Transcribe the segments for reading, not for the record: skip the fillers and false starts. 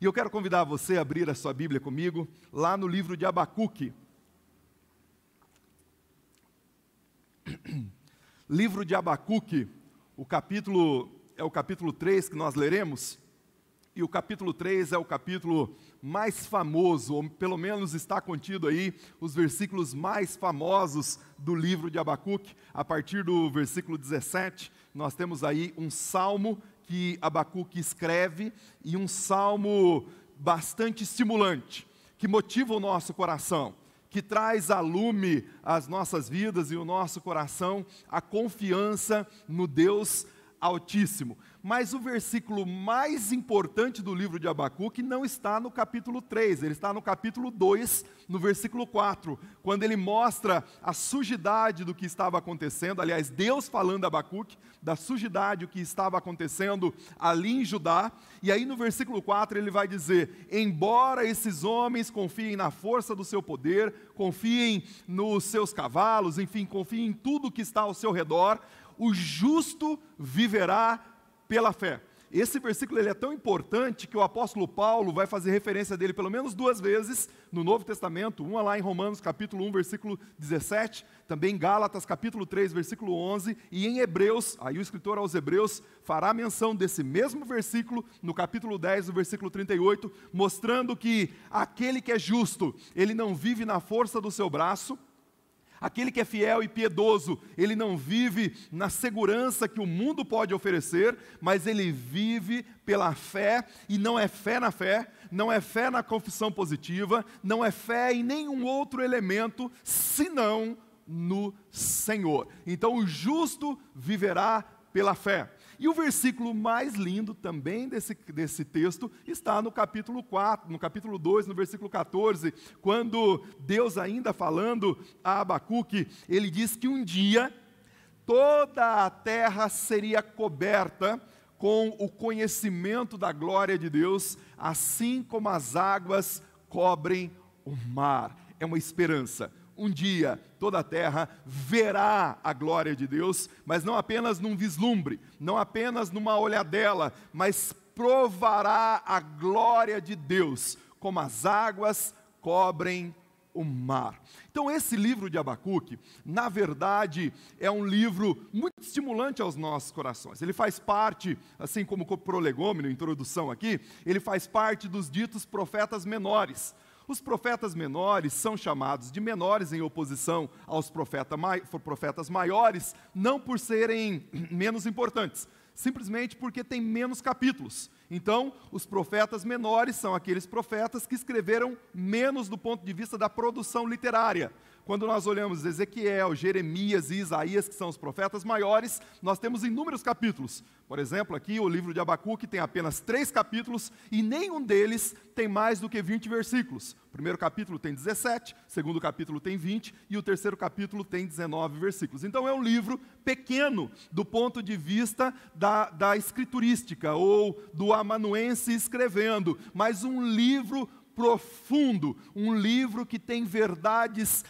E eu quero convidar você a abrir a sua Bíblia comigo, lá no livro de Abacuque. Livro de Abacuque, o capítulo 3 que nós leremos, e o capítulo 3 é o capítulo mais famoso, ou pelo menos está contido aí os versículos mais famosos do livro de Abacuque. A partir do versículo 17, nós temos aí um salmo que Abacuque escreve, e um salmo bastante estimulante, que motiva o nosso coração, que traz a lume às nossas vidas e o nosso coração a confiança no Deus Altíssimo. Mas o versículo mais importante do livro de Abacuque não está no capítulo 3, ele está no capítulo 2, no versículo 4, quando ele mostra a sujidade do que estava acontecendo, aliás, Deus falando a Abacuque, da sujidade, o que estava acontecendo ali em Judá, e aí no versículo 4 ele vai dizer: embora esses homens confiem na força do seu poder, confiem nos seus cavalos, enfim, confiem em tudo que está ao seu redor, o justo viverá pela fé. Esse versículo ele é tão importante que o apóstolo Paulo vai fazer referência dele pelo menos 2 vezes no Novo Testamento, uma lá em Romanos capítulo 1, versículo 17, também em Gálatas capítulo 3, versículo 11, e em Hebreus, aí o escritor aos Hebreus fará menção desse mesmo versículo no capítulo 10, no versículo 38, mostrando que aquele que é justo, ele não vive na força do seu braço. Aquele que é fiel e piedoso, ele não vive na segurança que o mundo pode oferecer, mas ele vive pela fé, e não é fé na fé, não é fé na confissão positiva, não é fé em nenhum outro elemento, senão no Senhor. Então o justo viverá pela fé. E o versículo mais lindo também desse texto está no capítulo 4, no capítulo 2, no versículo 14, quando Deus, ainda falando a Abacuque, ele diz que um dia toda a terra seria coberta com o conhecimento da glória de Deus, assim como as águas cobrem o mar. É uma esperança. Um dia toda a terra verá a glória de Deus, mas não apenas num vislumbre, não apenas numa olhadela, mas provará a glória de Deus, como as águas cobrem o mar. Então esse livro de Abacuque, na verdade, é um livro muito estimulante aos nossos corações. Ele faz parte, assim como o prolegômeno, introdução aqui, ele faz parte dos ditos profetas menores. Os profetas menores são chamados de menores em oposição aos profetas maiores, não por serem menos importantes, simplesmente porque tem menos capítulos. Então, os profetas menores são aqueles profetas que escreveram menos do ponto de vista da produção literária. Quando nós olhamos Ezequiel, Jeremias e Isaías, que são os profetas maiores, nós temos inúmeros capítulos. Por exemplo, aqui o livro de Abacuque tem apenas 3 capítulos e nenhum deles tem mais do que 20 versículos. O primeiro capítulo tem 17, o segundo capítulo tem 20 e o terceiro capítulo tem 19 versículos. Então é um livro pequeno do ponto de vista da escriturística ou do amanuense escrevendo, mas um livro profundo, um livro que tem verdades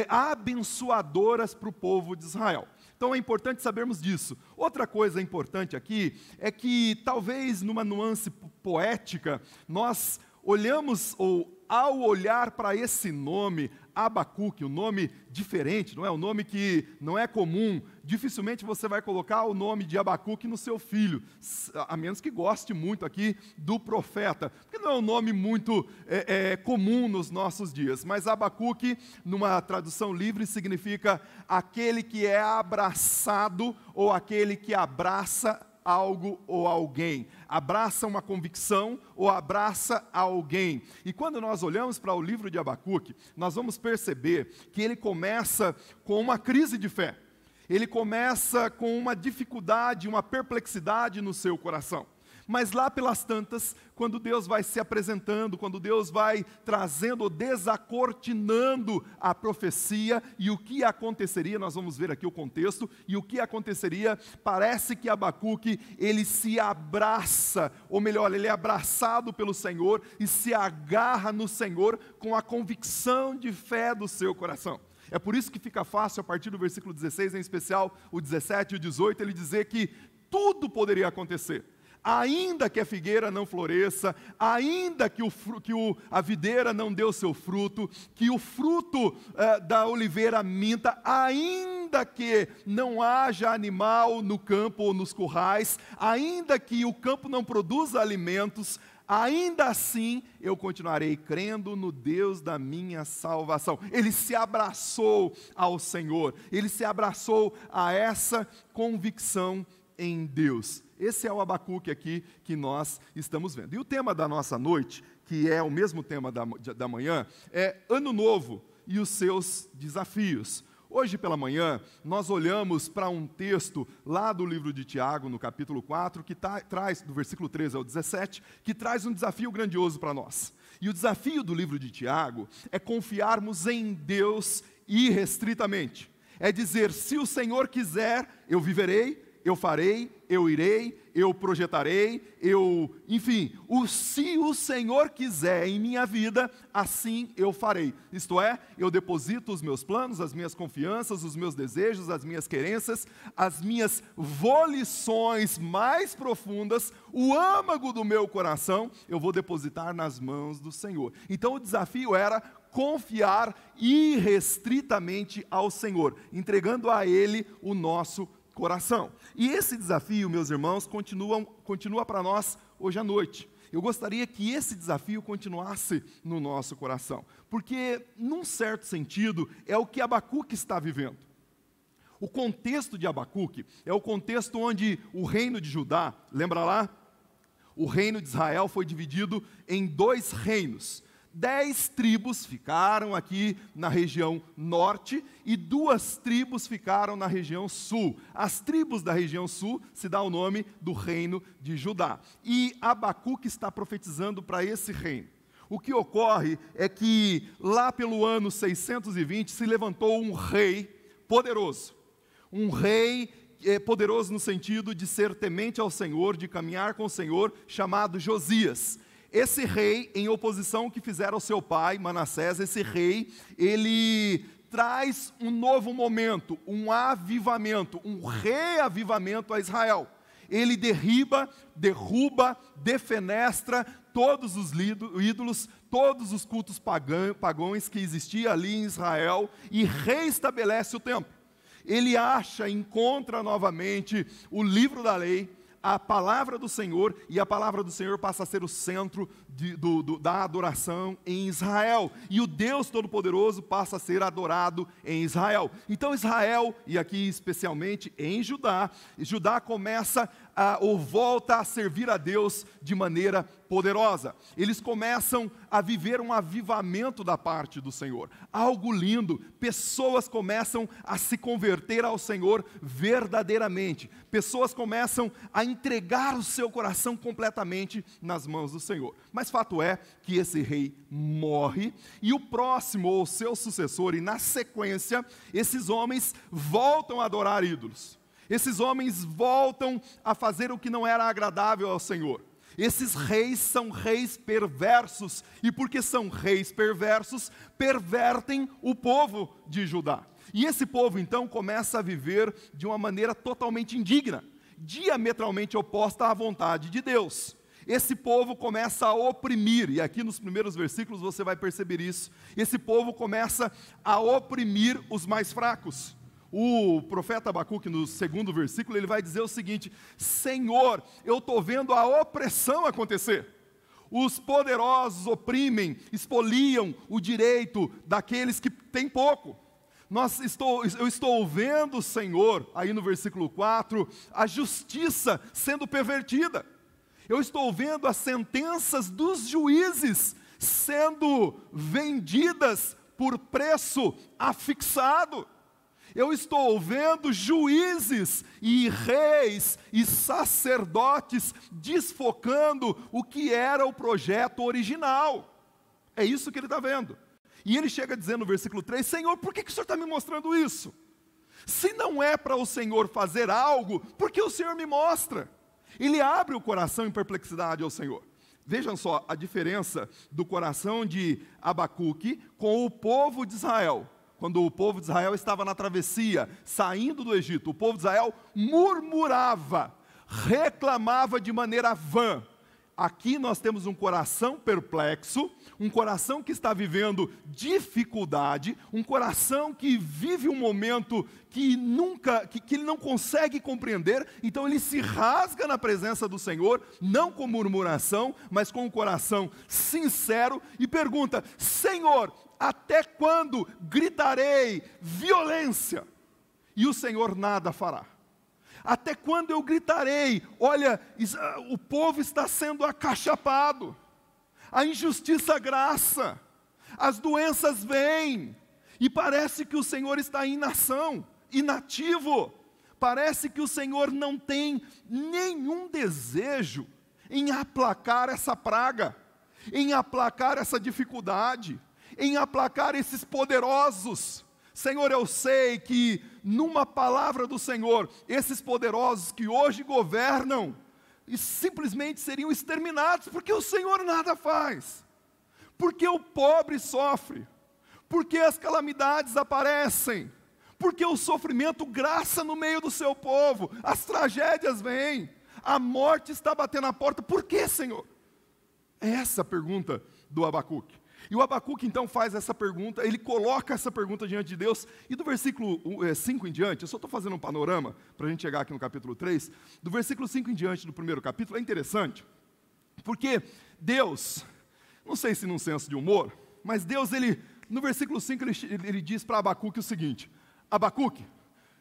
abençoadoras para o povo de Israel. Então é importante sabermos disso. Outra coisa importante aqui é que talvez numa nuance poética, nós olhamos, ou ao olhar para esse nome, Abacuque, um nome diferente, não é? Um nome que não é comum, dificilmente você vai colocar o nome de Abacuque no seu filho, a menos que goste muito aqui do profeta, porque não é um nome muito comum nos nossos dias, mas Abacuque, numa tradução livre, significa aquele que é abraçado, ou aquele que abraça algo ou alguém, abraça uma convicção ou abraça alguém. E quando nós olhamos para o livro de Abacuque, nós vamos perceber que ele começa com uma crise de fé, ele começa com uma dificuldade, uma perplexidade no seu coração. Mas lá pelas tantas, quando Deus vai se apresentando, quando Deus vai trazendo, desacortinando a profecia e o que aconteceria, nós vamos ver aqui o contexto, e o que aconteceria, parece que Abacuque, ele se abraça, ou melhor, ele é abraçado pelo Senhor e se agarra no Senhor com a convicção de fé do seu coração. É por isso que fica fácil, a partir do versículo 16, em especial o 17 e o 18, ele dizer que tudo poderia acontecer. ainda que a figueira não floresça, ainda que a videira não dê o seu fruto, que o fruto da oliveira minta, ainda que não haja animal no campo ou nos currais, ainda que o campo não produza alimentos, ainda assim eu continuarei crendo no Deus da minha salvação. Ele se abraçou ao Senhor, ele se abraçou a essa convicção em Deus. Esse é o Abacuque aqui que nós estamos vendo. E o tema da nossa noite, que é o mesmo tema da manhã, é Ano Novo e os seus desafios. Hoje pela manhã, nós olhamos para um texto lá do livro de Tiago, no capítulo 4, que traz, do versículo 13 ao 17, que traz um desafio grandioso para nós. E o desafio do livro de Tiago é confiarmos em Deus irrestritamente. É dizer, se o Senhor quiser, eu viverei, eu farei, eu irei, eu projetarei, enfim, se o Senhor quiser em minha vida, assim eu farei. Isto é, eu deposito os meus planos, as minhas confianças, os meus desejos, as minhas querências, as minhas volições mais profundas, o âmago do meu coração, eu vou depositar nas mãos do Senhor. Então o desafio era confiar irrestritamente ao Senhor, entregando a Ele o nosso coração. E esse desafio, meus irmãos, continua para nós hoje à noite. Eu gostaria que esse desafio continuasse no nosso coração, porque, num certo sentido, é o que Abacuque está vivendo. O contexto de Abacuque é o contexto onde o reino de Judá, lembra lá? O reino de Israel foi dividido em 2 reinos. 10 tribos ficaram aqui na região norte e 2 tribos ficaram na região sul. As tribos da região sul se dá o nome do reino de Judá. E Abacuque está profetizando para esse reino. O que ocorre é que lá pelo ano 620 se levantou um rei poderoso. Um rei poderoso no sentido de ser temente ao Senhor, de caminhar com o Senhor, chamado Josias. Esse rei, em oposição ao que fizeram ao seu pai, Manassés, esse rei, ele traz um novo momento, um avivamento, um reavivamento a Israel. Ele derruba, defenestra todos os ídolos, todos os cultos pagãos que existiam ali em Israel e reestabelece o templo. Ele encontra novamente o livro da lei, a palavra do Senhor, e a palavra do Senhor passa a ser o centro da adoração em Israel. E o Deus Todo-Poderoso passa a ser adorado em Israel. Então Israel, e aqui especialmente em Judá, começa ou volta a servir a Deus de maneira poderosa. Eles começam a viver um avivamento da parte do Senhor. Algo lindo, pessoas começam a se converter ao Senhor verdadeiramente. Pessoas começam a entregar o seu coração completamente nas mãos do Senhor. Mas fato é que esse rei morre e o próximo, ou seu sucessor, e na sequência, esses homens voltam a adorar ídolos. Esses homens voltam a fazer o que não era agradável ao Senhor. Esses reis são reis perversos, e porque são reis perversos, pervertem o povo de Judá. E esse povo então começa a viver de uma maneira totalmente indigna, diametralmente oposta à vontade de Deus. Esse povo começa a oprimir, e aqui nos primeiros versículos você vai perceber isso. Esse povo começa a oprimir os mais fracos. O profeta Abacuque, no 2º versículo, ele vai dizer o seguinte: Senhor, eu estou vendo a opressão acontecer. Os poderosos oprimem, expoliam o direito daqueles que têm pouco. Eu estou vendo, Senhor, aí no versículo 4, a justiça sendo pervertida. Eu estou vendo as sentenças dos juízes sendo vendidas por preço afixado. Eu estou vendo juízes e reis e sacerdotes desfocando o que era o projeto original. É isso que ele está vendo. E ele chega dizendo no versículo 3, Senhor, por que o Senhor está me mostrando isso? Se não é para o Senhor fazer algo, por que o Senhor me mostra? Ele abre o coração em perplexidade ao Senhor. Vejam só a diferença do coração de Abacuque com o povo de Israel. Quando o povo de Israel estava na travessia, saindo do Egito, o povo de Israel murmurava, reclamava de maneira vã. Aqui nós temos um coração perplexo, um coração que está vivendo dificuldade, um coração que vive um momento que ele não consegue compreender, então ele se rasga na presença do Senhor, não com murmuração, mas com um coração sincero, e pergunta: Senhor, até quando gritarei violência? E o Senhor nada fará. Até quando eu gritarei? Olha, o povo está sendo acachapado, a injustiça graça, as doenças vêm, e parece que o Senhor está em inação, inativo. Parece que o Senhor não tem nenhum desejo em aplacar essa praga, em aplacar essa dificuldade, em aplacar esses poderosos. Senhor, eu sei que numa palavra do Senhor, esses poderosos que hoje governam, e simplesmente seriam exterminados, porque o Senhor nada faz, porque o pobre sofre, porque as calamidades aparecem, porque o sofrimento graça no meio do seu povo, as tragédias vêm, a morte está batendo na porta. Por que, Senhor? É essa a pergunta do Abacuque. E o Abacuque então faz essa pergunta, ele coloca essa pergunta diante de Deus, e do versículo 5 em diante, eu só estou fazendo um panorama, para a gente chegar aqui no capítulo 3, do versículo 5 em diante do primeiro capítulo, é interessante, porque Deus, não sei se num senso de humor, mas Deus, no versículo 5, ele diz para Abacuque o seguinte: Abacuque,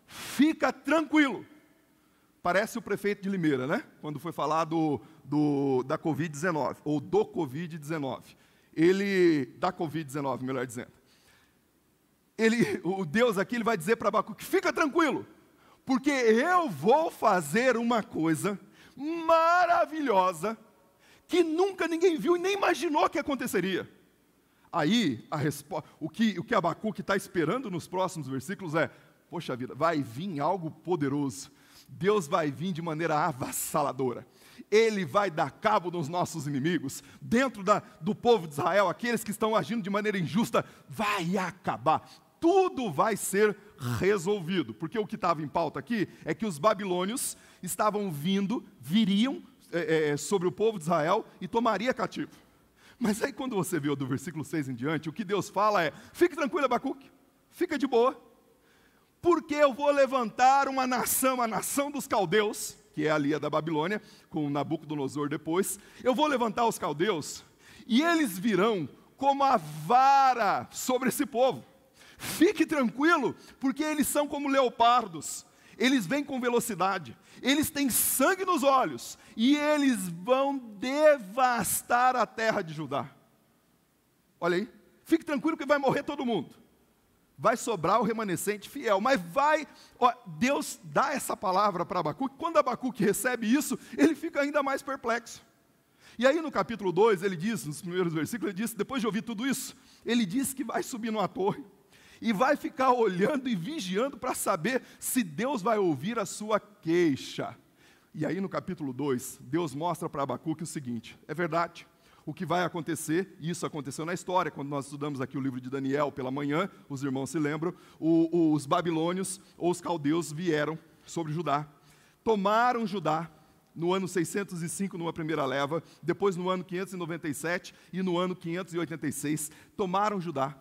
fica tranquilo. Parece o prefeito de Limeira, né? Quando foi falar da Covid-19, ou do Covid-19. Da Covid-19, melhor dizendo. O Deus aqui, ele vai dizer para Abacuque: fica tranquilo, porque eu vou fazer uma coisa maravilhosa, que nunca ninguém viu e nem imaginou que aconteceria. Aí, o que Abacuque está esperando nos próximos versículos é: poxa vida, vai vir algo poderoso. Deus vai vir de maneira avassaladora. Ele vai dar cabo dos nossos inimigos, dentro do povo de Israel, aqueles que estão agindo de maneira injusta, vai acabar. Tudo vai ser resolvido, porque o que estava em pauta aqui é que os babilônios viriam sobre o povo de Israel e tomaria cativo. Mas aí quando você vê do versículo 6 em diante, o que Deus fala é: fique tranquilo, Abacuque, fica de boa, porque eu vou levantar uma nação, a nação dos caldeus, que é ali a da Babilônia, com Nabucodonosor depois. Eu vou levantar os caldeus, e eles virão como a vara sobre esse povo. Fique tranquilo, porque eles são como leopardos, eles vêm com velocidade, eles têm sangue nos olhos, e eles vão devastar a terra de Judá. Olha aí, fique tranquilo que vai morrer todo mundo. Vai sobrar o remanescente fiel, mas Deus dá essa palavra para Abacuque. Quando Abacuque recebe isso, ele fica ainda mais perplexo. E aí no capítulo 2, ele diz, nos primeiros versículos, ele diz, depois de ouvir tudo isso, ele diz que vai subir numa torre, e vai ficar olhando e vigiando para saber se Deus vai ouvir a sua queixa. E aí no capítulo 2, Deus mostra para Abacuque o seguinte: é verdade, o que vai acontecer, e isso aconteceu na história, quando nós estudamos aqui o livro de Daniel pela manhã, os irmãos se lembram, os babilônios, ou os caldeus, vieram sobre Judá, tomaram Judá no ano 605, numa primeira leva, depois no ano 597 e no ano 586, tomaram Judá,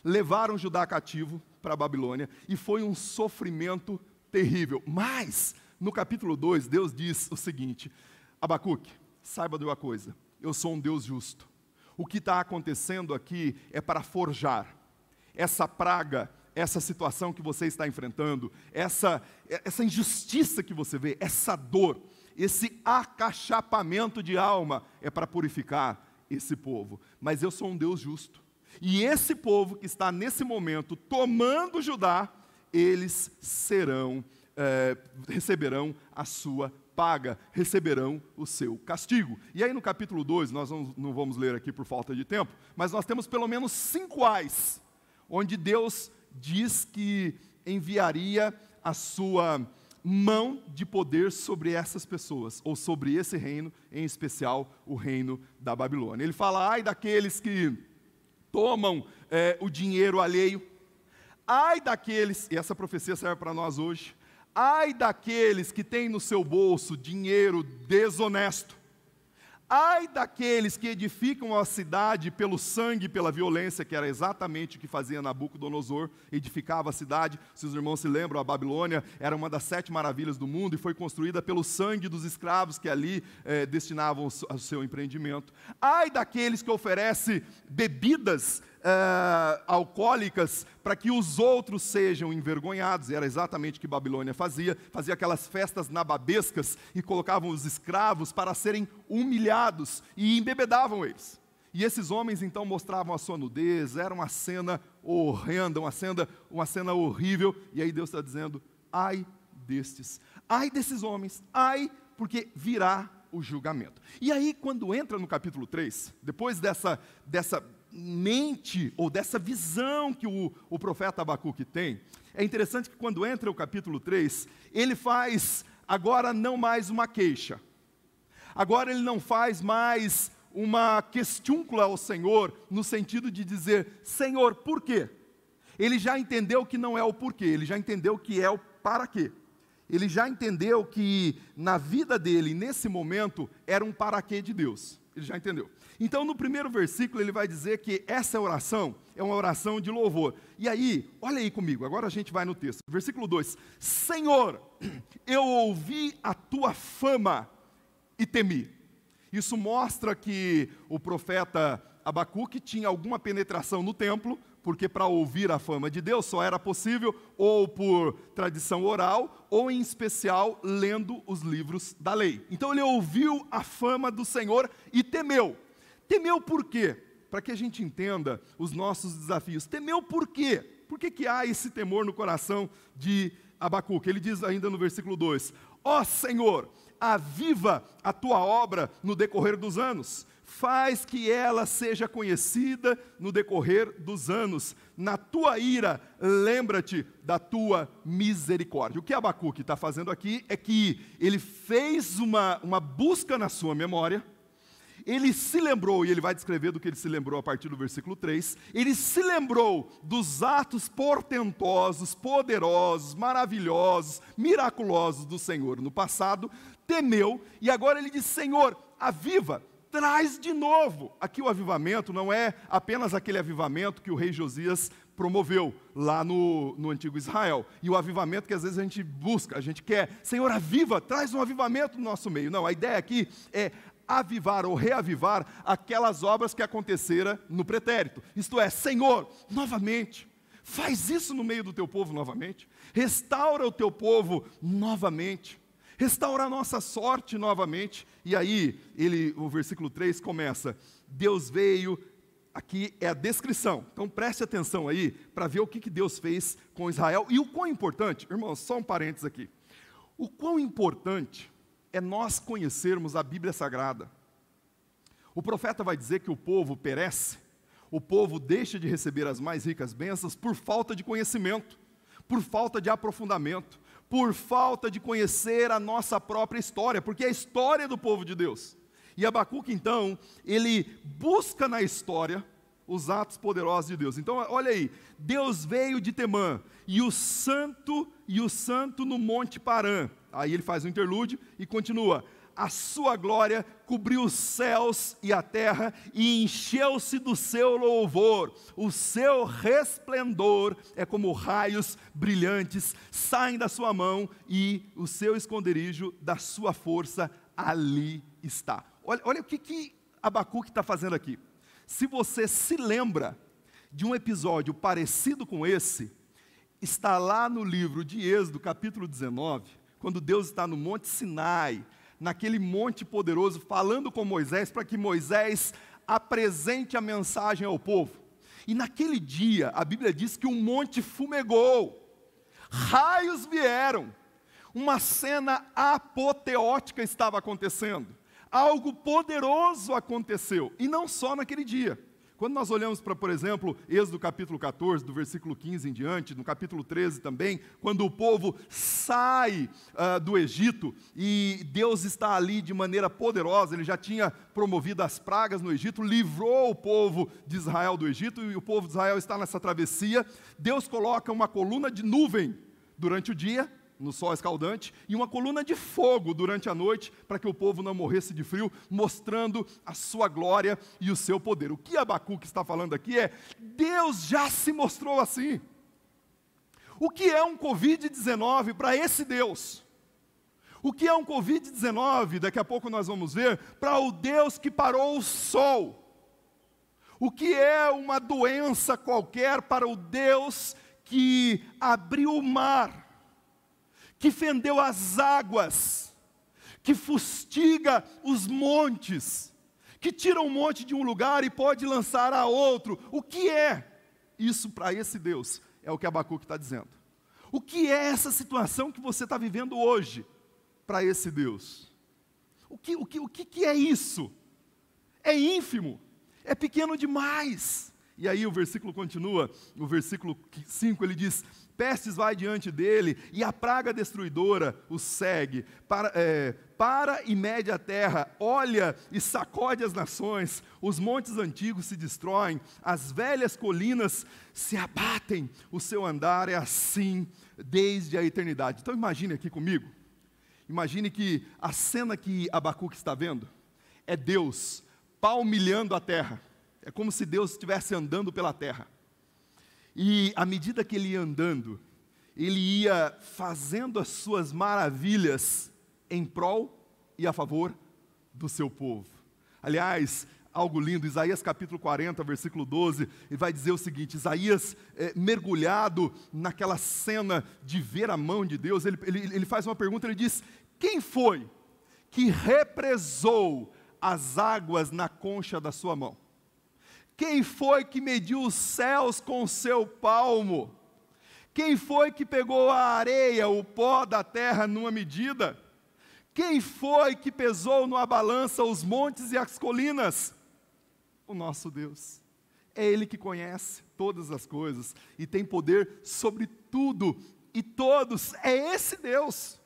levaram Judá cativo para a Babilônia, e foi um sofrimento terrível. Mas, no capítulo 2, Deus diz o seguinte: Abacuque, saiba de uma coisa, eu sou um Deus justo. O que está acontecendo aqui é para forjar essa praga, essa situação que você está enfrentando, essa injustiça que você vê, essa dor, esse acachapamento de alma, é para purificar esse povo. Mas eu sou um Deus justo. E esse povo que está nesse momento tomando Judá, eles receberão a sua paga, receberão o seu castigo. E aí no capítulo 2, nós não vamos ler aqui por falta de tempo, mas nós temos pelo menos 5 ais, onde Deus diz que enviaria a sua mão de poder sobre essas pessoas, ou sobre esse reino, em especial o reino da Babilônia. Ele fala: ai daqueles que tomam o dinheiro alheio, ai daqueles, e essa profecia serve para nós hoje, ai daqueles que têm no seu bolso dinheiro desonesto. Ai daqueles que edificam a cidade pelo sangue e pela violência, que era exatamente o que fazia Nabucodonosor, edificava a cidade. Se os irmãos se lembram, a Babilônia era uma das 7 maravilhas do mundo e foi construída pelo sangue dos escravos que ali destinavam ao seu empreendimento. Ai daqueles que oferecem bebidas alcoólicas para que os outros sejam envergonhados. Era exatamente o que Babilônia fazia aquelas festas nababescas e colocavam os escravos para serem humilhados e embebedavam eles. E esses homens então mostravam a sua nudez, era uma cena horrenda, uma cena horrível, e aí Deus está dizendo, ai desses homens, ai, porque virá o julgamento. E aí quando entra no capítulo 3, depois dessa mente ou dessa visão que o profeta Abacuque tem, é interessante que quando entra o capítulo 3, ele faz agora não mais uma queixa, agora ele não faz mais uma questiúncula ao Senhor, no sentido de dizer, Senhor, por quê? Ele já entendeu que não é o porquê, ele já entendeu que é o para quê. Ele já entendeu que na vida dele, nesse momento, era um para quê de Deus. Ele já entendeu. Então, no primeiro versículo, ele vai dizer que essa oração é uma oração de louvor. E aí, olha aí comigo, agora a gente vai no texto. Versículo 2. Senhor, eu ouvi a tua fama e temi. Isso mostra que o profeta Abacuque tinha alguma penetração no templo, porque para ouvir a fama de Deus só era possível ou por tradição oral, ou em especial lendo os livros da lei. Então ele ouviu a fama do Senhor e temeu. Temeu por quê? Para que a gente entenda os nossos desafios. Temeu por quê? Por que há esse temor no coração de Abacuque? Ele diz ainda no versículo 2, ó Senhor, aviva a tua obra no decorrer dos anos, faz que ela seja conhecida no decorrer dos anos. Na tua ira, lembra-te da tua misericórdia. O que Abacuque está fazendo aqui é que ele fez uma busca na sua memória, ele se lembrou, e ele vai descrever do que ele se lembrou a partir do versículo 3, ele se lembrou dos atos portentosos, poderosos, maravilhosos, miraculosos do Senhor no passado, temeu, e agora ele diz, Senhor, aviva, traz de novo. Aqui o avivamento não é apenas aquele avivamento que o rei Josias promoveu lá no antigo Israel. E o avivamento que às vezes a gente busca, a gente quer, Senhor, aviva, traz um avivamento no nosso meio. Não, a ideia aqui é avivar ou reavivar aquelas obras que aconteceram no pretérito. Isto é, Senhor, novamente, faz isso no meio do teu povo novamente. Restaura o teu povo novamente. Restaura a nossa sorte novamente. E aí, o versículo 3 começa, Deus veio, aqui é a descrição. Então preste atenção aí, para ver o que Deus fez com Israel. E o quão importante, irmãos, só um parênteses aqui. O quão importante é nós conhecermos a Bíblia Sagrada. O profeta vai dizer que o povo perece, o povo deixa de receber as mais ricas bênçãos por falta de conhecimento, por falta de aprofundamento, por falta de conhecer a nossa própria história, porque é a história do povo de Deus. E Abacuque, então, ele busca na história os atos poderosos de Deus. Então, olha aí, Deus veio de Temã, e o santo no Monte Parã. Aí ele faz um interlúdio e continua. A sua glória cobriu os céus e a terra e encheu-se do seu louvor. O seu resplendor é como raios brilhantes, saem da sua mão e o seu esconderijo da sua força ali está. Olha o que Abacuque está fazendo aqui. Se você se lembra de um episódio parecido com esse, está lá no livro de Êxodo, capítulo 19, quando Deus está no Monte Sinai, naquele monte poderoso, falando com Moisés, para que Moisés apresente a mensagem ao povo. E naquele dia, a Bíblia diz que um monte fumegou, raios vieram, uma cena apoteótica estava acontecendo, algo poderoso aconteceu, e não só naquele dia. Quando nós olhamos para, por exemplo, Êxodo capítulo 14, do versículo 15 em diante, no capítulo 13 também, quando o povo sai do Egito e Deus está ali de maneira poderosa, ele já tinha promovido as pragas no Egito, livrou o povo de Israel do Egito e o povo de Israel está nessa travessia. Deus coloca uma coluna de nuvem durante o dia no sol escaldante, e uma coluna de fogo durante a noite, para que o povo não morresse de frio, mostrando a sua glória e o seu poder. O que Abacuque está falando aqui é, Deus já se mostrou assim. O que é um Covid-19 para esse Deus? O que é um Covid-19, daqui a pouco nós vamos ver, para o Deus que parou o sol? O que é uma doença qualquer para o Deus que abriu o mar, que fendeu as águas, que fustiga os montes, que tira um monte de um lugar e pode lançar a outro? O que é isso para esse Deus? É o que Abacuque está dizendo. O que é essa situação que você está vivendo hoje para esse Deus? O que é isso? É ínfimo, é pequeno demais. E aí o versículo continua, no versículo 5 ele diz, pestes vai diante dele, e a praga destruidora o segue, para e mede a terra, olha e sacode as nações, os montes antigos se destroem, as velhas colinas se abatem, o seu andar é assim desde a eternidade. Então imagine aqui comigo, imagine que a cena que Abacuque está vendo, é Deus palmilhando a terra, é como se Deus estivesse andando pela terra. E à medida que ele ia andando, ele ia fazendo as suas maravilhas em prol e a favor do seu povo. Aliás, algo lindo, Isaías capítulo 40, versículo 12, ele vai dizer o seguinte, Isaías mergulhado naquela cena de ver a mão de Deus, ele faz uma pergunta, ele diz, quem foi que represou as águas na concha da sua mão? Quem foi que mediu os céus com o seu palmo? Quem foi que pegou a areia, o pó da terra numa medida? Quem foi que pesou numa balança os montes e as colinas? O nosso Deus. É Ele que conhece todas as coisas e tem poder sobre tudo e todos. É esse Deus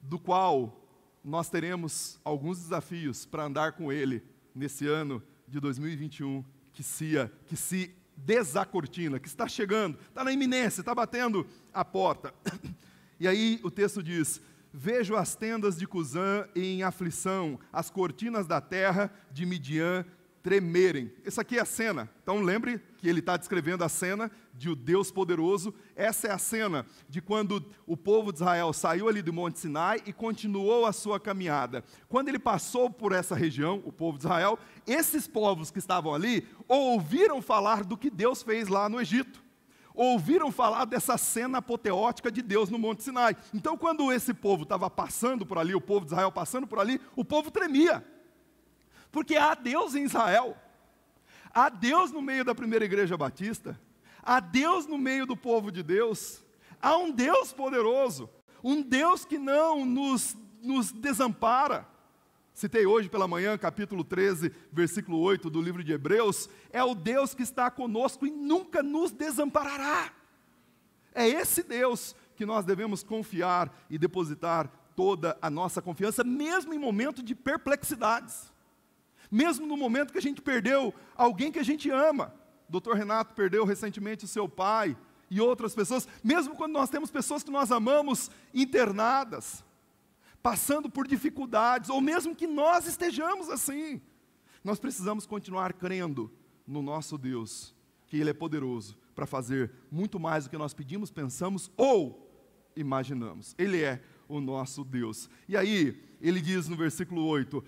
do qual nós teremos alguns desafios para andar com Ele nesse ano de 2021, que se desacortina, que está chegando, está na iminência, está batendo a porta. E aí o texto diz, vejo as tendas de Cusã em aflição, as cortinas da terra de Midian tremerem. Essa aqui é a cena. Então lembre que ele está descrevendo a cena de o Deus poderoso. Essa é a cena de quando o povo de Israel saiu ali do Monte Sinai e continuou a sua caminhada. Quando ele passou por essa região, o povo de Israel, esses povos que estavam ali ouviram falar do que Deus fez lá no Egito. Ouviram falar dessa cena apoteótica de Deus no Monte Sinai. Então quando esse povo estava passando por ali, o povo de Israel passando por ali, o povo tremia. Porque há Deus em Israel, há Deus no meio da primeira igreja batista, há Deus no meio do povo de Deus, há um Deus poderoso, um Deus que não nos desampara. Citei hoje pela manhã, capítulo 13, versículo 8 do livro de Hebreus, é o Deus que está conosco e nunca nos desamparará. É esse Deus que nós devemos confiar e depositar toda a nossa confiança, mesmo em momento de perplexidades. Mesmo no momento que a gente perdeu alguém que a gente ama. O Dr. Renato perdeu recentemente o seu pai e outras pessoas. Mesmo quando nós temos pessoas que nós amamos internadas, passando por dificuldades, ou mesmo que nós estejamos assim, nós precisamos continuar crendo no nosso Deus, que Ele é poderoso para fazer muito mais do que nós pedimos, pensamos ou imaginamos. Ele é o nosso Deus. E aí, ele diz no versículo 8,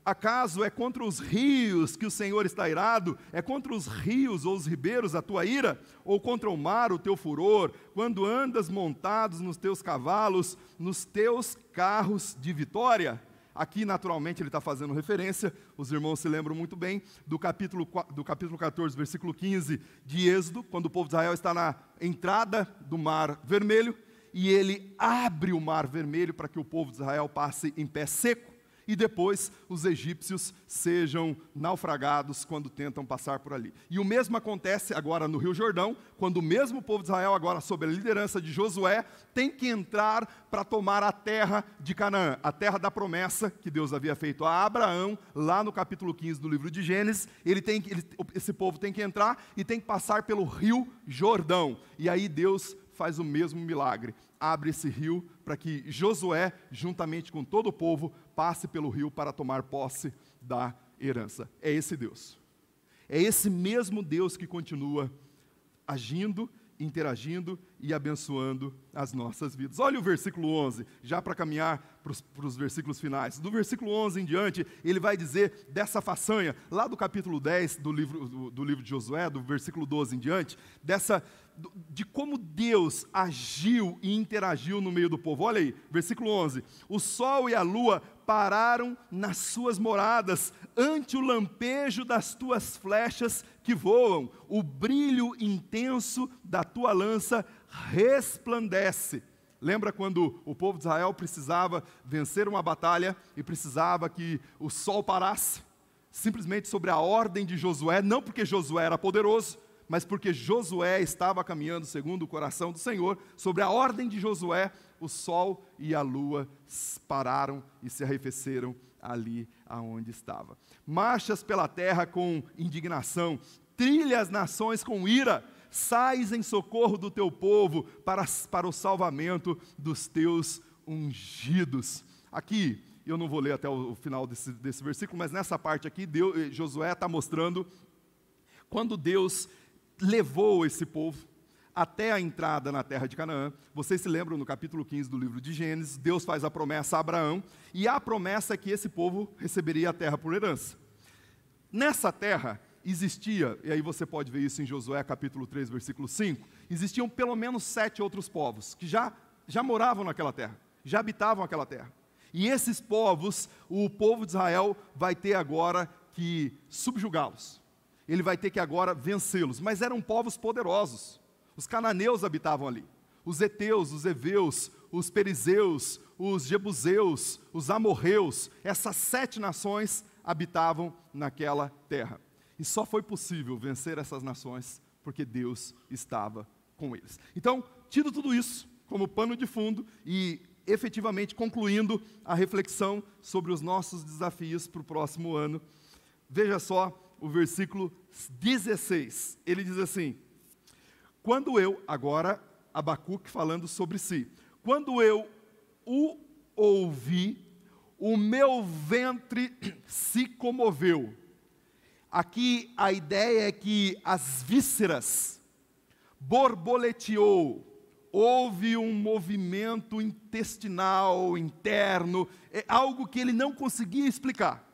acaso é contra os rios que o Senhor está irado? É contra os rios ou os ribeiros a tua ira? Ou contra o mar o teu furor? Quando andas montados nos teus cavalos, nos teus carros de vitória? Aqui, naturalmente, ele está fazendo referência, os irmãos se lembram muito bem, do capítulo 14, versículo 15 de Êxodo, quando o povo de Israel está na entrada do Mar Vermelho, e ele abre o Mar Vermelho para que o povo de Israel passe em pé seco, e depois os egípcios sejam naufragados quando tentam passar por ali. E o mesmo acontece agora no Rio Jordão, quando o mesmo povo de Israel, agora sob a liderança de Josué, tem que entrar para tomar a terra de Canaã, a terra da promessa que Deus havia feito a Abraão, lá no capítulo 15 do livro de Gênesis. Esse povo tem que entrar e tem que passar pelo Rio Jordão. E aí Deus faz o mesmo milagre. Abre esse rio para que Josué, juntamente com todo o povo, passe pelo rio para tomar posse da herança. É esse Deus. É esse mesmo Deus que continua agindo, interagindo e abençoando as nossas vidas. Olha o versículo 11, já para caminhar para os versículos finais. Do versículo 11 em diante, ele vai dizer dessa façanha, lá do capítulo 10 do livro de Josué, do versículo 12 em diante, de como Deus agiu e interagiu no meio do povo. Olha aí, versículo 11. O sol e a lua pararam nas suas moradas, ante o lampejo das tuas flechas que voam, o brilho intenso da tua lança resplandece. Lembra quando o povo de Israel precisava vencer uma batalha e precisava que o sol parasse? Simplesmente sobre a ordem de Josué, não porque Josué era poderoso, mas porque Josué estava caminhando segundo o coração do Senhor. Sobre a ordem de Josué, o sol e a lua pararam e se arrefeceram ali aonde estava. Marchas pela terra com indignação, trilha as nações com ira, sais em socorro do teu povo para o salvamento dos teus ungidos. Aqui, eu não vou ler até o final desse versículo, mas nessa parte aqui, Josué está mostrando quando Deus levou esse povo até a entrada na terra de Canaã. Vocês se lembram no capítulo 15 do livro de Gênesis, Deus faz a promessa a Abraão, e a promessa é que esse povo receberia a terra por herança. Nessa terra existia, e aí você pode ver isso em Josué capítulo 3, versículo 5, existiam pelo menos 7 outros povos, que já moravam naquela terra, já habitavam aquela terra. E esses povos, o povo de Israel vai ter agora que subjugá-los. Ele vai ter que agora vencê-los, mas eram povos poderosos. Os cananeus habitavam ali, os heteus, os heveus, os perizeus, os jebuseus, os amorreus, essas 7 nações habitavam naquela terra. E só foi possível vencer essas nações porque Deus estava com eles. Então, tido tudo isso como pano de fundo e efetivamente concluindo a reflexão sobre os nossos desafios para o próximo ano, veja só o versículo 16, ele diz assim: quando eu, agora Abacuque falando sobre si, quando eu o ouvi, o meu ventre se comoveu. Aqui a ideia é que as vísceras borboleteou, houve um movimento intestinal, interno, é algo que ele não conseguia explicar.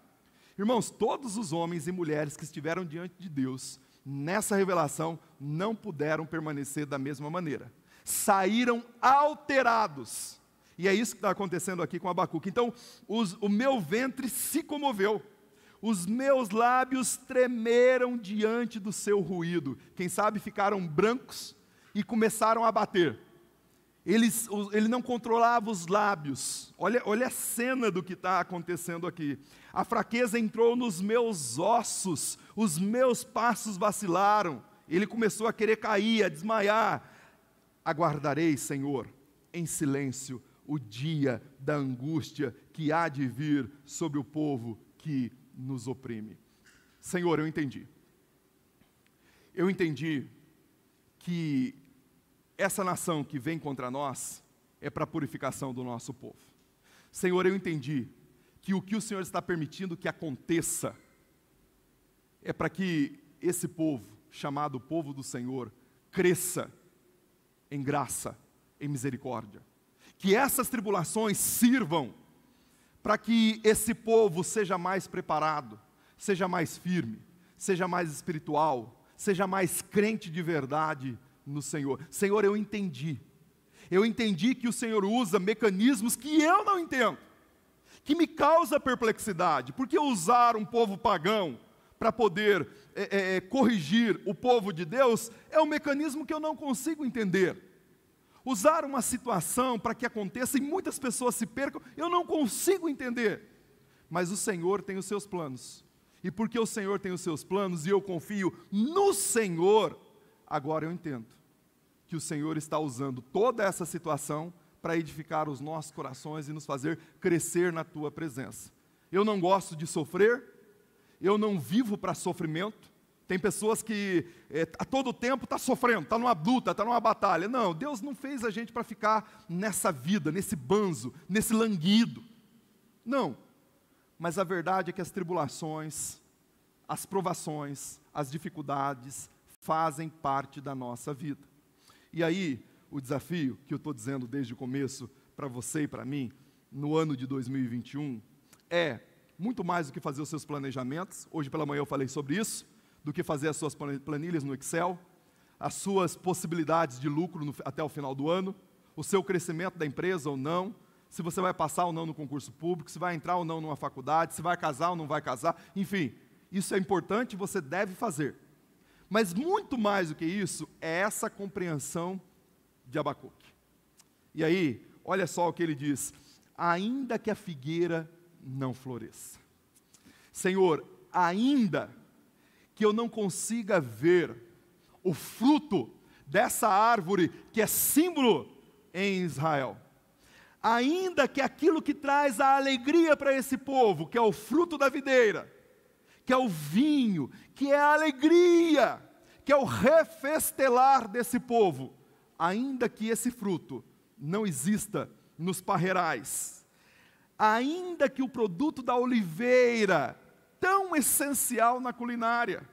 Irmãos, todos os homens e mulheres que estiveram diante de Deus, nessa revelação, não puderam permanecer da mesma maneira. Saíram alterados. E é isso que está acontecendo aqui com Abacuque. Então, o meu ventre se comoveu. Os meus lábios tremeram diante do seu ruído. Quem sabe ficaram brancos e começaram a bater. Ele não controlava os lábios. Olha a cena do que está acontecendo aqui. A fraqueza entrou nos meus ossos, os meus passos vacilaram. Ele começou a querer cair, a desmaiar. Aguardarei, Senhor, em silêncio, o dia da angústia que há de vir sobre o povo que nos oprime. Senhor, eu entendi. Eu entendi que essa nação que vem contra nós é para a purificação do nosso povo. Senhor, eu entendi que o que o Senhor está permitindo que aconteça é para que esse povo, chamado povo do Senhor, cresça em graça, em misericórdia. Que essas tribulações sirvam para que esse povo seja mais preparado, seja mais firme, seja mais espiritual, seja mais crente de verdade no Senhor. Senhor, eu entendi que o Senhor usa mecanismos que eu não entendo, que me causa perplexidade, porque usar um povo pagão para poder corrigir o povo de Deus é um mecanismo que eu não consigo entender. Usar uma situação para que aconteça e muitas pessoas se percam, eu não consigo entender, mas o Senhor tem os seus planos, e porque o Senhor tem os seus planos e eu confio no Senhor, agora eu entendo que o Senhor está usando toda essa situação para edificar os nossos corações e nos fazer crescer na Tua presença. Eu não gosto de sofrer, eu não vivo para sofrimento, Tem pessoas que a todo tempo está sofrendo, está numa luta, está numa batalha. Não, Deus não fez a gente para ficar nessa vida, nesse banzo, nesse languido. Não. Mas a verdade é que as tribulações, as provações, as dificuldades fazem parte da nossa vida. E aí, o desafio que eu estou dizendo desde o começo para você e para mim, no ano de 2021, é muito mais do que fazer os seus planejamentos. Hoje pela manhã eu falei sobre isso, do que fazer as suas planilhas no Excel, as suas possibilidades de lucro até o final do ano, o seu crescimento da empresa ou não, se você vai passar ou não no concurso público, se vai entrar ou não numa faculdade, se vai casar ou não vai casar, enfim, isso é importante e você deve fazer. Mas muito mais do que isso, é essa compreensão de Abacuque. E aí, olha só o que ele diz: ainda que a figueira não floresça. Senhor, ainda que eu não consiga ver o fruto dessa árvore que é símbolo em Israel, ainda que aquilo que traz a alegria para esse povo, que é o fruto da videira, que é o vinho, que é a alegria, que é o refestelar desse povo, ainda que esse fruto não exista nos parreirais, ainda que o produto da oliveira, tão essencial na culinária,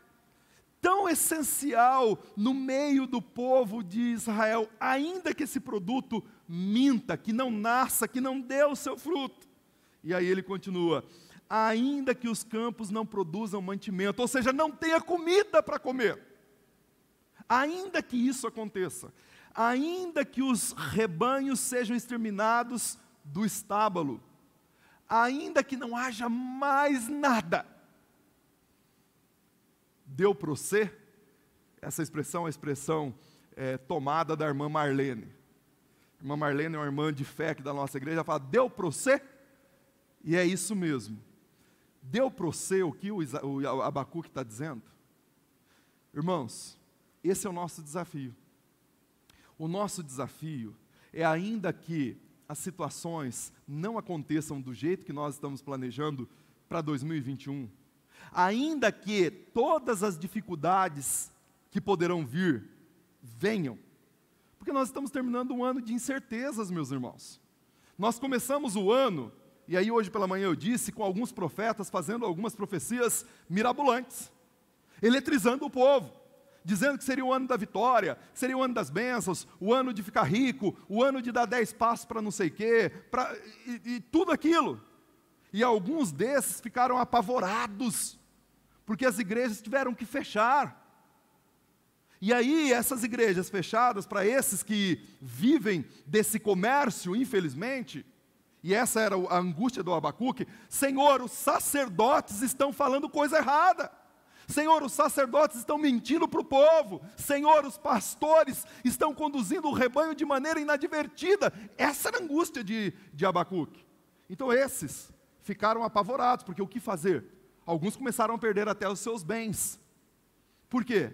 tão essencial no meio do povo de Israel, ainda que esse produto minta, que não nasça, que não dê o seu fruto. E aí ele continua: ainda que os campos não produzam mantimento, ou seja, não tenha comida para comer, ainda que isso aconteça, ainda que os rebanhos sejam exterminados do estábulo, ainda que não haja mais nada, deu para você, essa expressão é a expressão tomada da irmã Marlene. A irmã Marlene é uma irmã de fé aqui da nossa igreja, ela fala: deu para você? E é isso mesmo. Deu para você o que o Abacuque está dizendo? Irmãos, esse é o nosso desafio. O nosso desafio é, ainda que as situações não aconteçam do jeito que nós estamos planejando para 2021, ainda que todas as dificuldades que poderão vir, venham, porque nós estamos terminando um ano de incertezas, meus irmãos. Nós começamos o ano, e aí hoje pela manhã eu disse, com alguns profetas fazendo algumas profecias mirabolantes, eletrizando o povo, dizendo que seria o ano da vitória, seria o ano das bênçãos, o ano de ficar rico, o ano de dar 10 passos para não sei o quê, e tudo aquilo. E alguns desses ficaram apavorados, porque as igrejas tiveram que fechar. E aí, essas igrejas fechadas, para esses que vivem desse comércio, infelizmente, e essa era a angústia do Abacuque: Senhor, os sacerdotes estão falando coisa errada. Senhor, os sacerdotes estão mentindo para o povo. Senhor, os pastores estão conduzindo o rebanho de maneira inadvertida. Essa era a angústia de Abacuque. Então esses ficaram apavorados, porque o que fazer? Alguns começaram a perder até os seus bens. Por quê?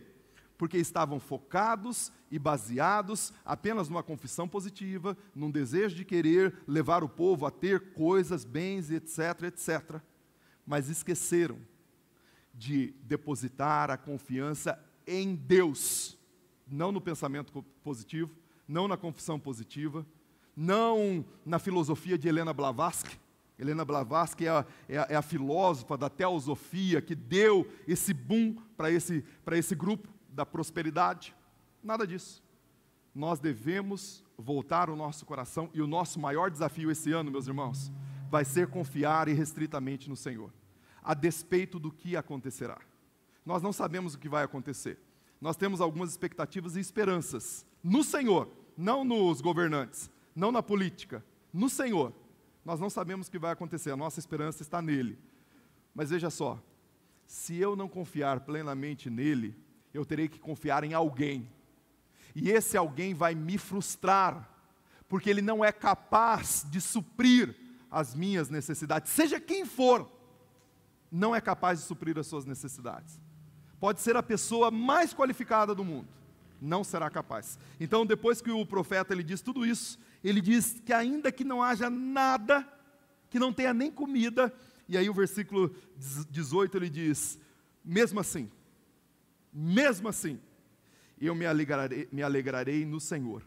Porque estavam focados e baseados apenas numa confissão positiva, num desejo de querer levar o povo a ter coisas, bens, etc, etc. Mas esqueceram de depositar a confiança em Deus, não no pensamento positivo, não na confissão positiva, não na filosofia de Helena Blavatsky. Helena Blavatsky é a filósofa da teosofia que deu esse boom para esse grupo da prosperidade. Nada disso. Nós devemos voltar o nosso coração, e o nosso maior desafio esse ano, meus irmãos, vai ser confiar irrestritamente no Senhor, a despeito do que acontecerá. Nós não sabemos o que vai acontecer. Nós temos algumas expectativas e esperanças no Senhor, não nos governantes, não na política, no Senhor. Nós não sabemos o que vai acontecer, a nossa esperança está nele. Mas veja só, se eu não confiar plenamente nele, eu terei que confiar em alguém. E esse alguém vai me frustrar, porque ele não é capaz de suprir as minhas necessidades, seja quem for, não é capaz de suprir as suas necessidades. Pode ser a pessoa mais qualificada do mundo, não será capaz. Então, depois que o profeta ele diz tudo isso, ele diz que ainda que não haja nada, que não tenha nem comida, e aí o versículo 18 ele diz: mesmo assim, Mesmo assim, eu me alegrarei no Senhor,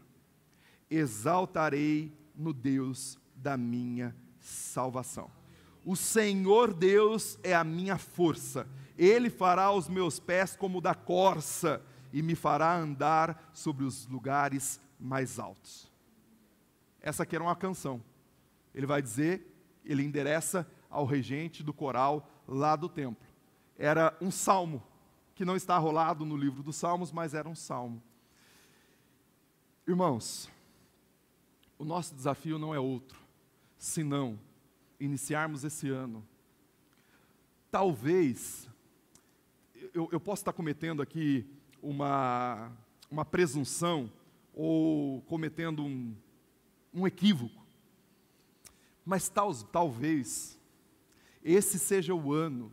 exaltarei no Deus da minha salvação. O Senhor Deus é a minha força, Ele fará os meus pés como da corça, e me fará andar sobre os lugares mais altos. Essa aqui era uma canção. Ele vai dizer, ele endereça ao regente do coral lá do templo. Era um salmo, que não está rolado no livro dos Salmos, mas era um salmo. Irmãos, o nosso desafio não é outro, senão iniciarmos esse ano. Talvez, eu posso estar cometendo aqui uma presunção, ou cometendo um equívoco, mas talvez esse seja o ano.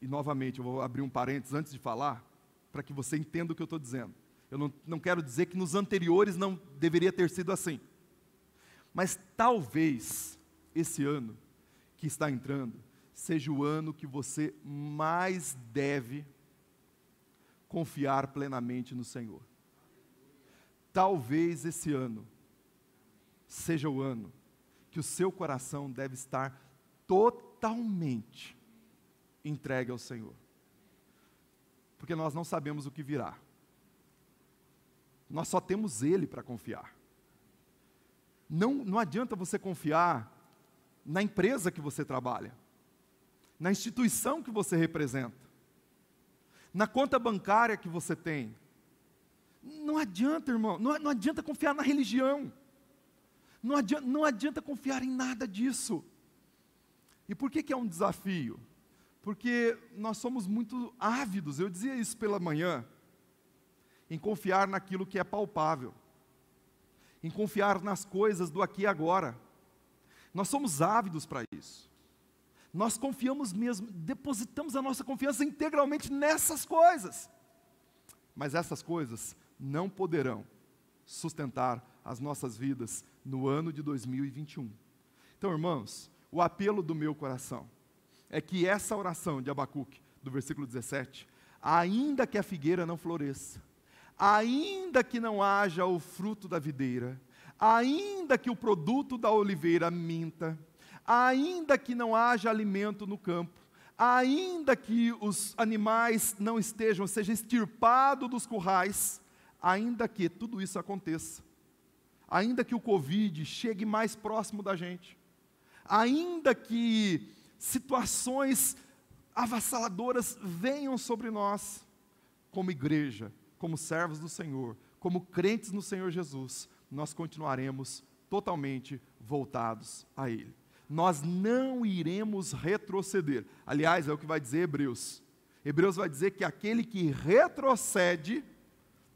E novamente, eu vou abrir um parênteses antes de falar, para que você entenda o que eu estou dizendo. Eu não quero dizer que nos anteriores não deveria ter sido assim. Mas talvez esse ano que está entrando seja o ano que você mais deve confiar plenamente no Senhor. Talvez esse ano seja o ano que o seu coração deve estar totalmente entregue ao Senhor. Porque nós não sabemos o que virá. Nós só temos Ele para confiar. Não adianta você confiar na empresa que você trabalha, na instituição que você representa, na conta bancária que você tem. Não adianta, irmão, não adianta confiar na religião. Não adianta confiar em nada disso. E por que é um desafio? Porque nós somos muito ávidos, eu dizia isso pela manhã, em confiar naquilo que é palpável, em confiar nas coisas do aqui e agora. Nós somos ávidos para isso. Nós confiamos mesmo, depositamos a nossa confiança integralmente nessas coisas. Mas essas coisas não poderão sustentar as nossas vidas no ano de 2021. Então, irmãos, o apelo do meu coração é que essa oração de Abacuque, do versículo 17, ainda que a figueira não floresça, ainda que não haja o fruto da videira, ainda que o produto da oliveira minta, ainda que não haja alimento no campo, ainda que os animais não estejam, seja extirpado dos currais, ainda que tudo isso aconteça, ainda que o Covid chegue mais próximo da gente, ainda que situações avassaladoras venham sobre nós, como igreja, como servos do Senhor, como crentes no Senhor Jesus, nós continuaremos totalmente voltados a Ele. Nós não iremos retroceder. Aliás, é o que vai dizer Hebreus. Hebreus vai dizer que aquele que retrocede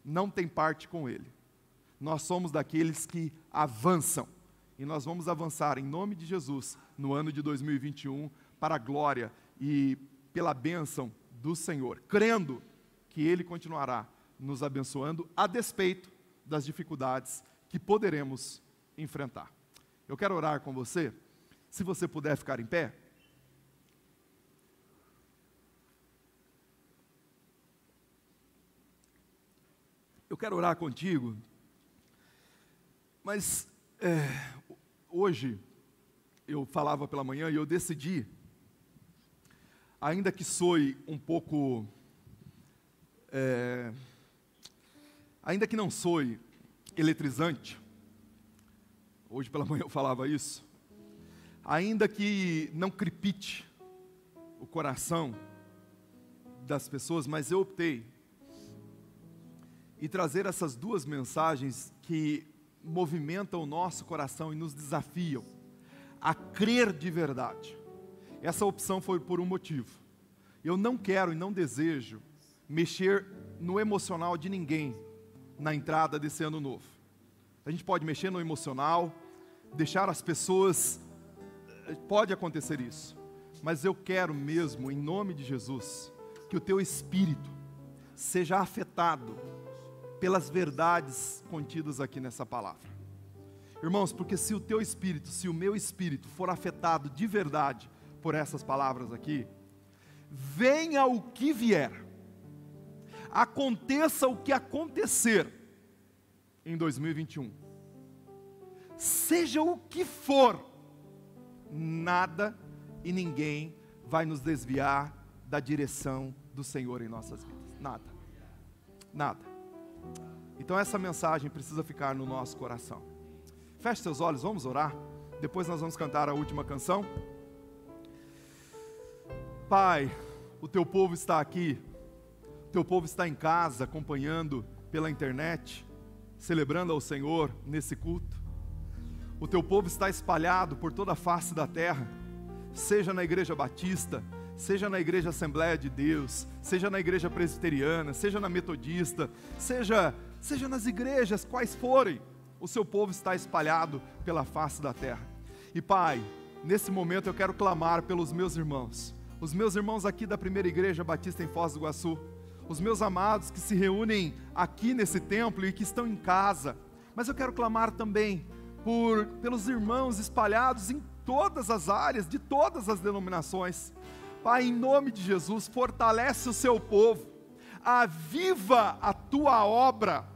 não tem parte com Ele. Nós somos daqueles que avançam. E nós vamos avançar em nome de Jesus no ano de 2021 para a glória e pela bênção do Senhor, crendo que Ele continuará nos abençoando a despeito das dificuldades que poderemos enfrentar. Eu quero orar com você, se você puder ficar em pé. Eu quero orar contigo, mas hoje eu falava pela manhã e eu decidi, ainda que soe um pouco, ainda que não soe eletrizante, hoje pela manhã eu falava isso, ainda que não crepite o coração das pessoas, mas eu optei em trazer essas duas mensagens que movimentam o nosso coração e nos desafiam a crer de verdade. Essa opção foi por um motivo. Eu não quero e não desejo mexer no emocional de ninguém na entrada desse ano novo. A gente pode mexer no emocional, deixar as pessoas, pode acontecer isso, mas eu quero mesmo, em nome de Jesus, que o teu espírito seja afetado pelas verdades contidas aqui nessa palavra. Irmãos, porque se o teu espírito, se o meu espírito for afetado de verdade por essas palavras aqui, venha o que vier, aconteça o que acontecer em 2021, seja o que for, nada e ninguém vai nos desviar da direção do Senhor em nossas vidas. Nada. Nada. Então essa mensagem precisa ficar no nosso coração. Feche seus olhos, vamos orar. Depois nós vamos cantar a última canção. Pai, o teu povo está aqui. O teu povo está em casa, acompanhando pela internet, celebrando ao Senhor nesse culto. O teu povo está espalhado por toda a face da terra, seja na Igreja Batista, seja na Igreja Assembleia de Deus, seja na Igreja Presbiteriana, seja na Metodista, seja nas igrejas quais forem, o seu povo está espalhado pela face da terra. E Pai, nesse momento eu quero clamar pelos meus irmãos, os meus irmãos aqui da Primeira Igreja Batista em Foz do Iguaçu, os meus amados que se reúnem aqui nesse templo e que estão em casa, mas eu quero clamar também pelos irmãos espalhados em todas as áreas, de todas as denominações. Pai, em nome de Jesus, fortalece o seu povo, aviva a tua obra,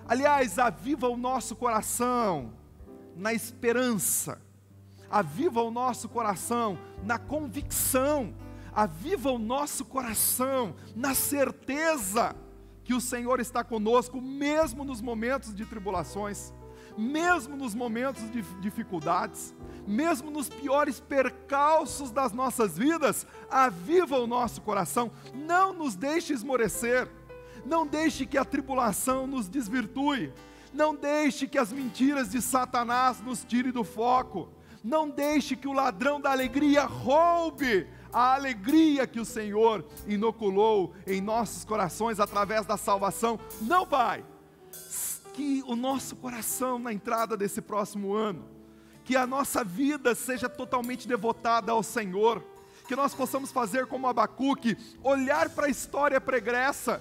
aliás, aviva o nosso coração na esperança, aviva o nosso coração na convicção, aviva o nosso coração na certeza que o Senhor está conosco, mesmo nos momentos de tribulações, mesmo nos momentos de dificuldades, mesmo nos piores percalços das nossas vidas. Aviva o nosso coração, não nos deixe esmorecer, não deixe que a tribulação nos desvirtue, não deixe que as mentiras de Satanás nos tire do foco, não deixe que o ladrão da alegria roube a alegria que o Senhor inoculou em nossos corações através da salvação. Não, Pai, que o nosso coração na entrada desse próximo ano, que a nossa vida seja totalmente devotada ao Senhor, que nós possamos fazer como Abacuque, olhar para a história pregressa,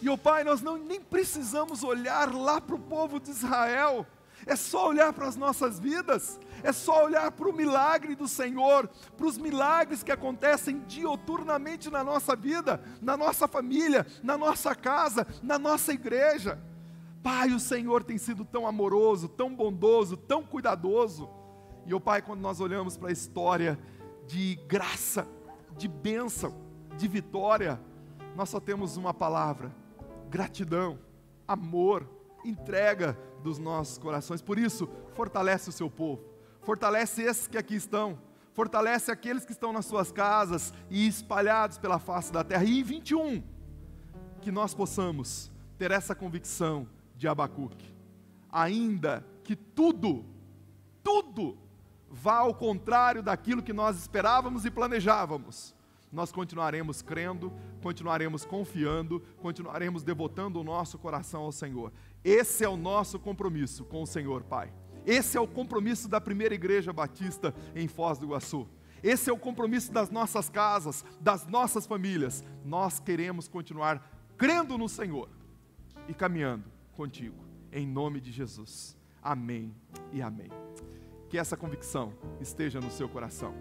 e oh Pai, nós nem precisamos olhar lá para o povo de Israel, é só olhar para as nossas vidas, é só olhar para o milagre do Senhor, para os milagres que acontecem diuturnamente na nossa vida, na nossa família, na nossa casa, na nossa igreja. Pai, o Senhor tem sido tão amoroso, tão bondoso, tão cuidadoso. E oh Pai, quando nós olhamos para a história de graça, de bênção, de vitória, nós só temos uma palavra: gratidão, amor, entrega dos nossos corações. Por isso, fortalece o seu povo, fortalece esses que aqui estão, fortalece aqueles que estão nas suas casas e espalhados pela face da terra. E em 21, que nós possamos ter essa convicção de Abacuque, ainda que tudo vá ao contrário daquilo que nós esperávamos e planejávamos, nós continuaremos crendo, continuaremos confiando, continuaremos devotando o nosso coração ao Senhor. Esse é o nosso compromisso com o Senhor, Pai. Esse é o compromisso da Primeira Igreja Batista em Foz do Iguaçu. Esse é o compromisso das nossas casas, das nossas famílias. Nós queremos continuar crendo no Senhor e caminhando contigo, em nome de Jesus. Amém e amém. Que essa convicção esteja no seu coração.